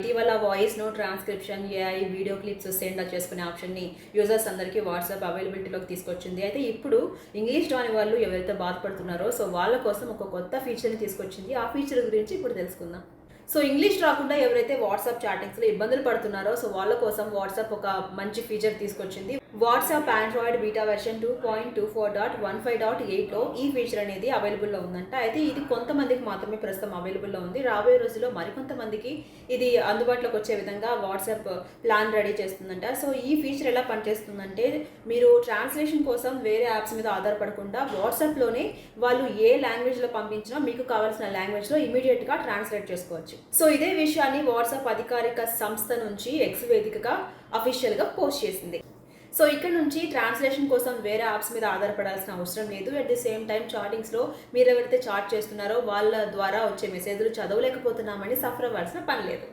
ఇటీవల voice note transcription, AI video clips send చేసుకునే ఆప్షన్ని యూజర్స్ అందరికీ వాట్సాప్ అవైలబిలిటీలోకి తీసుకొచ్చింది. అయితే ఇప్పుడు ఇంగ్లీష్ రాని వాళ్ళు ఎవరైతే బాధపడుతున్నారో వాళ్ళ కోసం ఒక కొత్త ఫీచర్ని తీసుకొచ్చింది. ఆ ఫీచర్ గురించి ఇప్పుడు తెలుసుకుందాం. ఇంగ్లీష్ రాకుండా ఎవరైతే వాట్సాప్ చాటింగ్స్లో ఇబ్బందులు పడుతున్నారో వాళ్ళ కోసం వాట్సాప్ ఒక మంచి ఫీచర్ తీసుకొచ్చింది. వాట్సాప్ ఆండ్రాయిడ్ బీటా వెర్షన్ 2.24.15.8లో ఈ ఫీచర్ అనేది అవైలబుల్లో ఉందంట. అయితే ఇది కొంతమందికి మాత్రమే ప్రస్తుతం అవైలబుల్లో ఉంది. రాబోయే రోజుల్లో మరికొంతమందికి ఇది అందుబాటులోకి వచ్చే విధంగా వాట్సాప్ ప్లాన్ రెడీ చేస్తుందంట. ఈ ఫీచర్ ఎలా పనిచేస్తుందంటే, మీరు ట్రాన్స్లేషన్ కోసం వేరే యాప్స్ మీద ఆధారపడకుండా వాట్సాప్లోనే వాళ్ళు ఏ లాంగ్వేజ్లో పంపించినా మీకు కావాల్సిన లాంగ్వేజ్లో ఇమీడియట్గా ట్రాన్స్లేట్ చేసుకోవచ్చు. ఇదే విషయాన్ని వాట్సాప్ అధికారిక సంస్థ నుంచి ఎక్స్ వేదికగా అఫీషియల్గా పోస్ట్ చేసింది. ఇక్కడ నుంచి ట్రాన్స్లేషన్ కోసం వేరే యాప్స్ మీద ఆధారపడాల్సిన అవసరం లేదు. అట్ ది సేమ్ టైం చాటింగ్స్లో మీరు ఎవరైతే చాట్ చేస్తున్నారో వాళ్ళ ద్వారా వచ్చే మెసేజ్లు చదవలేకపోతున్నామని సఫర్ అవ్వాల్సిన పని లేదు.